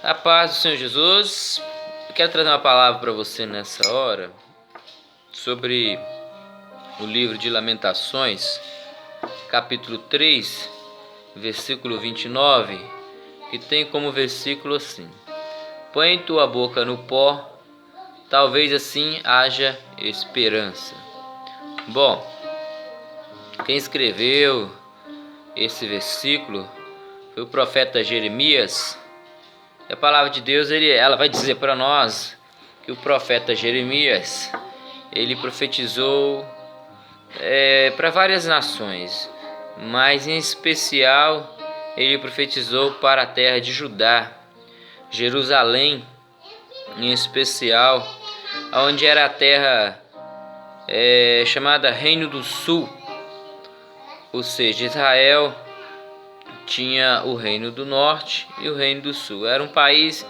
A paz do Senhor Jesus. Eu quero trazer uma palavra para você nessa hora sobre o livro de Lamentações, capítulo 3, versículo 29, que tem como versículo assim: Põe tua boca no pó, talvez assim haja esperança. Bom, quem escreveu esse versículo foi o profeta Jeremias. A palavra de Deus, ela vai dizer para nós que o profeta Jeremias, ele profetizou para várias nações, mas em especial ele profetizou para a terra de Judá, Jerusalém em especial, onde era a terra chamada Reino do Sul, ou seja, Israel tinha o Reino do Norte e o Reino do Sul. Era um país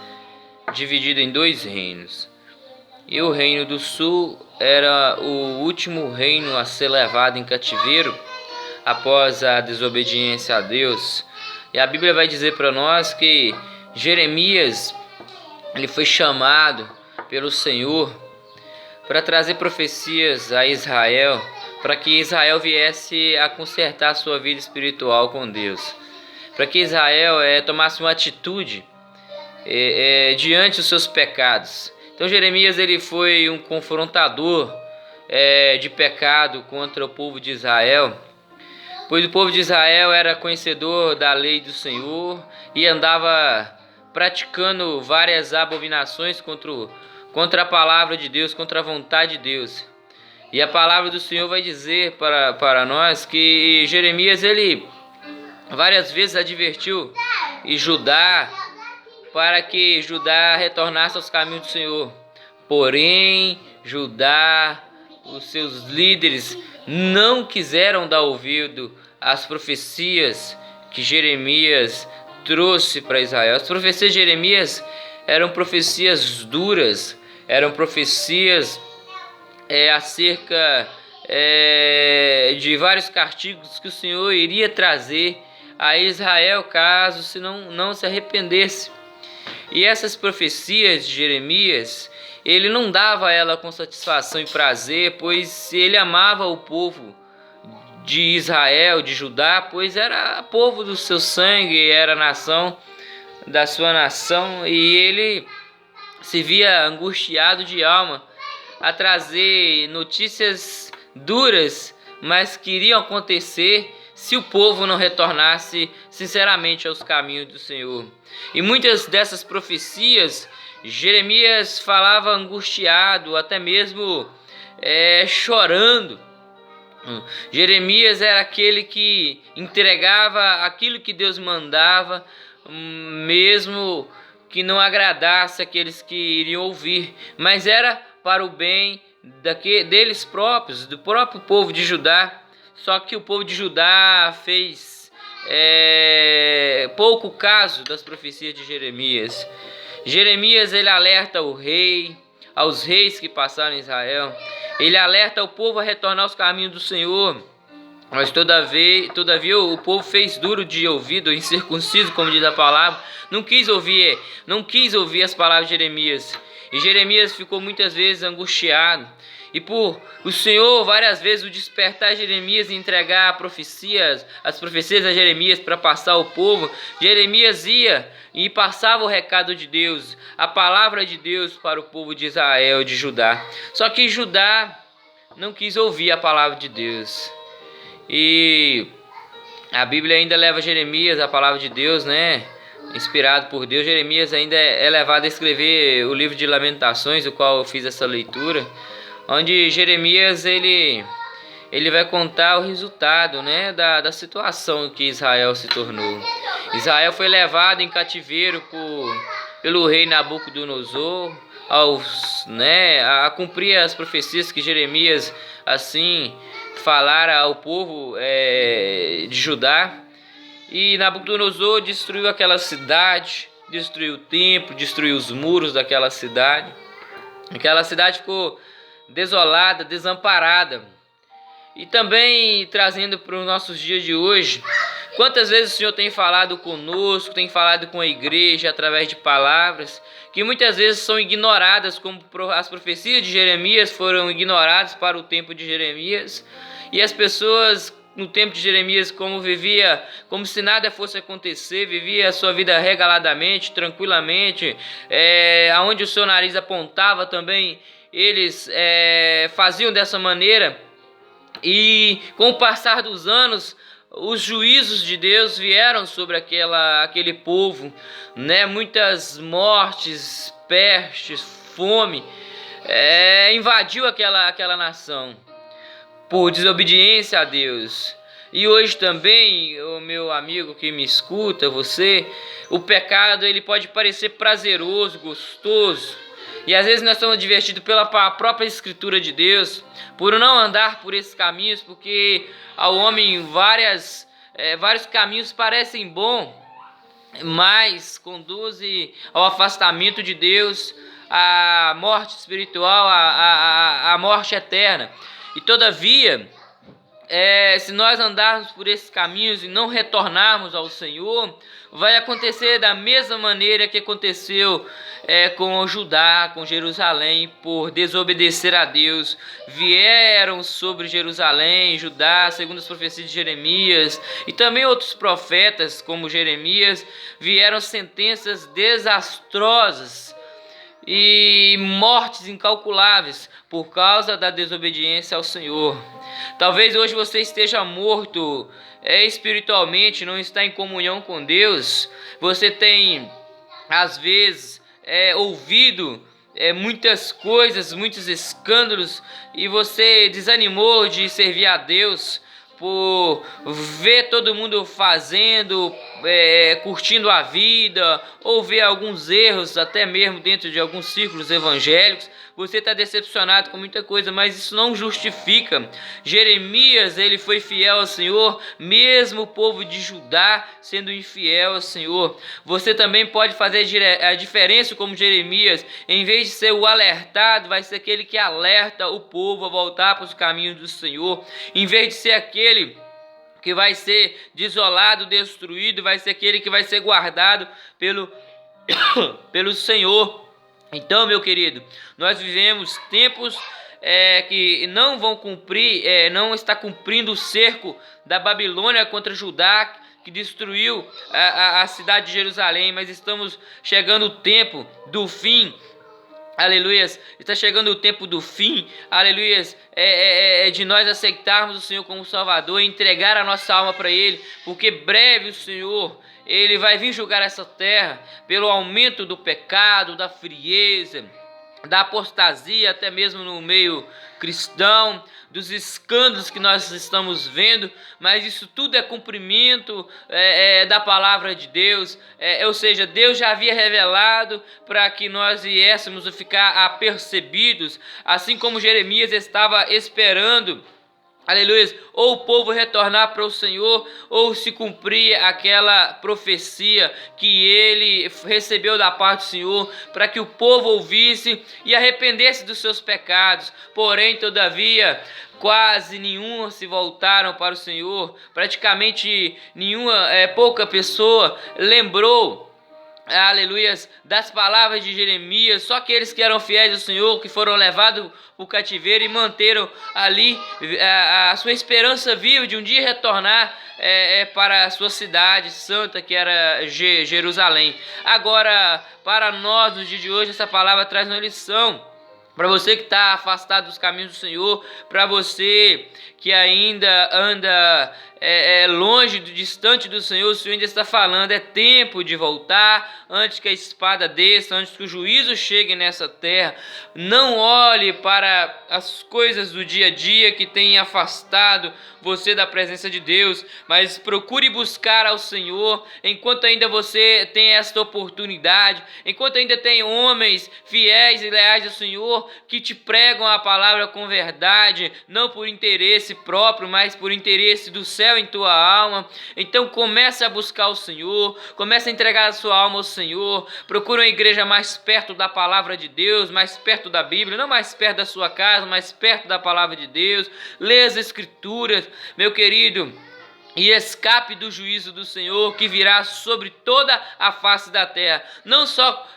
dividido em dois reinos. E o Reino do Sul era o último reino a ser levado em cativeiro após a desobediência a Deus. E a Bíblia vai dizer para nós que Jeremias ele foi chamado pelo Senhor para trazer profecias a Israel, para que Israel viesse a consertar sua vida espiritual com Deus, para que Israel tomasse uma atitude diante dos seus pecados. Então Jeremias ele foi um confrontador de pecado contra o povo de Israel, pois o povo de Israel era conhecedor da lei do Senhor e andava praticando várias abominações contra a palavra de Deus, contra a vontade de Deus. E a palavra do Senhor vai dizer para nós que Jeremias ele várias vezes advertiu Judá para que Judá retornasse aos caminhos do Senhor. Porém, Judá, os seus líderes, não quiseram dar ouvido às profecias que Jeremias trouxe para Israel. As profecias de Jeremias eram profecias duras, eram profecias acerca de vários castigos que o Senhor iria trazer a Israel caso se não se arrependesse. E essas profecias de Jeremias, ele não dava ela com satisfação e prazer, pois ele amava o povo de Israel, de Judá, pois era povo do seu sangue, era nação da sua nação, e ele se via angustiado de alma a trazer notícias duras, mas que iriam acontecer se o povo não retornasse sinceramente aos caminhos do Senhor. E muitas dessas profecias, Jeremias falava angustiado, até mesmo chorando. Jeremias era aquele que entregava aquilo que Deus mandava, mesmo que não agradasse aqueles que iriam ouvir, mas era para o bem deles próprios, do próprio povo de Judá. Só que o povo de Judá fez pouco caso das profecias de Jeremias. Jeremias ele alerta o rei, aos reis que passaram em Israel. Ele alerta o povo a retornar aos caminhos do Senhor. Mas todavia o povo fez duro de ouvido, incircunciso, como diz a palavra. Não quis ouvir as palavras de Jeremias. E Jeremias ficou muitas vezes angustiado. E por o Senhor várias vezes o despertar Jeremias e entregar as profecias a Jeremias para passar ao povo, Jeremias ia e passava o recado de Deus, a palavra de Deus para o povo de Israel, de Judá. Só que Judá não quis ouvir a palavra de Deus. E a Bíblia ainda leva Jeremias, a palavra de Deus, inspirado por Deus. Jeremias ainda é levado a escrever o livro de Lamentações, o qual eu fiz essa leitura, onde Jeremias ele vai contar o resultado da situação que Israel se tornou. Israel foi levado em cativeiro pelo rei Nabucodonosor a cumprir as profecias que Jeremias assim falara ao povo de Judá. E Nabucodonosor destruiu aquela cidade, destruiu o templo, destruiu os muros daquela cidade. Aquela cidade ficou desolada, desamparada. E também trazendo para os nossos dias de hoje, Quantas vezes o Senhor tem falado conosco, tem falado com a igreja através de palavras que muitas vezes são ignoradas, como as profecias de Jeremias foram ignoradas para o tempo de Jeremias, e as pessoas no tempo de Jeremias vivia como se nada fosse acontecer, vivia a sua vida regaladamente, tranquilamente, aonde o seu nariz apontava também, eles faziam dessa maneira. E com o passar dos anos, os juízos de Deus vieram sobre aquele povo, né? Muitas mortes, pestes, fome, invadiu aquela nação por desobediência a Deus. E hoje também, o meu amigo que me escuta, você, o pecado ele pode parecer prazeroso, gostoso. E às vezes nós somos divertidos pela própria Escritura de Deus, por não andar por esses caminhos, porque ao homem vários caminhos parecem bons, mas conduzem ao afastamento de Deus, à morte espiritual, à morte eterna. E todavia, se nós andarmos por esses caminhos e não retornarmos ao Senhor, vai acontecer da mesma maneira que aconteceu com Judá, com Jerusalém, por desobedecer a Deus. Vieram sobre Jerusalém, Judá, segundo as profecias de Jeremias, e também outros profetas, como Jeremias, vieram sentenças desastrosas e mortes incalculáveis por causa da desobediência ao Senhor. Talvez hoje você esteja morto espiritualmente, não está em comunhão com Deus. Você tem, às vezes, ouvido muitas coisas, muitos escândalos, e você desanimou de servir a Deus por ver todo mundo fazendo, curtindo a vida, ou ver alguns erros, até mesmo dentro de alguns círculos evangélicos. Você está decepcionado com muita coisa, mas isso não justifica. Jeremias, ele foi fiel ao Senhor, mesmo o povo de Judá sendo infiel ao Senhor. Você também pode fazer a diferença como Jeremias. Em vez de ser o alertado, vai ser aquele que alerta o povo a voltar para os caminhos do Senhor. Em vez de ser aquele que vai ser desolado, destruído, vai ser aquele que vai ser guardado pelo Senhor. Então, meu querido, nós vivemos tempos que não vão cumprir, não está cumprindo o cerco da Babilônia contra Judá, que destruiu a cidade de Jerusalém, mas estamos chegando o tempo do fim. Aleluias, está chegando o tempo do fim, aleluias, de nós aceitarmos o Senhor como Salvador e entregar a nossa alma para Ele, porque breve o Senhor, Ele vai vir julgar essa terra pelo aumento do pecado, da frieza, da apostasia, até mesmo no meio cristão, dos escândalos que nós estamos vendo, mas isso tudo é cumprimento da palavra de Deus, ou seja, Deus já havia revelado para que nós viéssemos a ficar apercebidos, assim como Jeremias estava esperando, aleluia, ou o povo retornar para o Senhor, ou se cumprir aquela profecia que ele recebeu da parte do Senhor, para que o povo ouvisse e arrependesse dos seus pecados. Porém, todavia, quase nenhum se voltaram para o Senhor, praticamente pouca pessoa lembrou, aleluias, das palavras de Jeremias. Só aqueles que eram fiéis ao Senhor, que foram levados para o cativeiro e manteram ali a sua esperança viva de um dia retornar para a sua cidade santa, que era Jerusalém. Agora, para nós, no dia de hoje, essa palavra traz uma lição. Para você que está afastado dos caminhos do Senhor, para você que ainda anda longe, distante do Senhor, o Senhor ainda está falando, é tempo de voltar, antes que a espada desça, antes que o juízo chegue nessa terra. Não olhe para as coisas do dia a dia que têm afastado você da presença de Deus, mas procure buscar ao Senhor, enquanto ainda você tem esta oportunidade, enquanto ainda tem homens fiéis e leais ao Senhor, que te pregam a palavra com verdade, não por interesse próprio, mas por interesse do céu em tua alma. Então comece a buscar o Senhor, comece a entregar a sua alma ao Senhor, procure uma igreja mais perto da palavra de Deus, mais perto da Bíblia, não mais perto da sua casa, mais perto da palavra de Deus. Lê as Escrituras, meu querido. e escape do juízo do Senhor que virá sobre toda a face da terra. Não só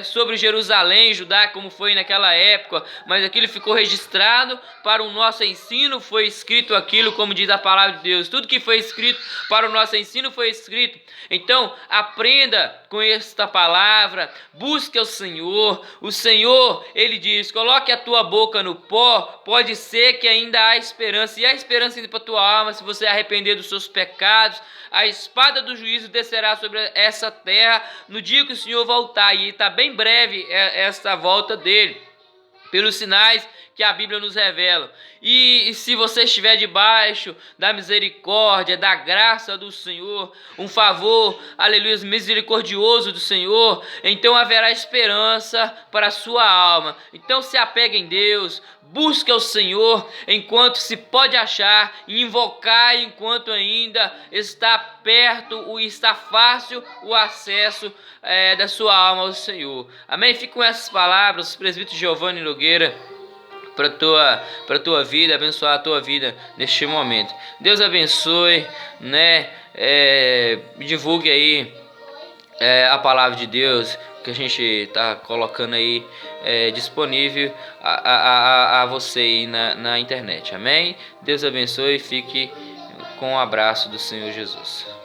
sobre Jerusalém, Judá, como foi naquela época, mas aquilo ficou registrado para o nosso ensino, foi escrito aquilo, como diz a palavra de Deus. Tudo que foi escrito para o nosso ensino foi escrito. Então, aprenda com esta palavra, busque o Senhor, ele diz, coloque a tua boca no pó, pode ser que ainda há esperança, e há esperança ainda para a tua alma, se você arrepender dos seus pecados. A espada do juízo descerá sobre essa terra no dia que o Senhor voltar, e está bem breve esta volta dele, pelos sinais que a Bíblia nos revela. E se você estiver debaixo da misericórdia, da graça do Senhor, um favor, aleluia, misericordioso do Senhor, então haverá esperança para a sua alma. Então se apegue em Deus, busque ao Senhor enquanto se pode achar, e invocar enquanto ainda está perto, ou está fácil o acesso da sua alma ao Senhor. Amém? Fique com essas palavras, presbítero Giovanni Nogueira, para tua vida, abençoar a tua vida neste momento. Deus abençoe, né? Divulgue aí a palavra de Deus que a gente está colocando aí disponível a você aí na internet. Amém? Deus abençoe e fique com o abraço do Senhor Jesus.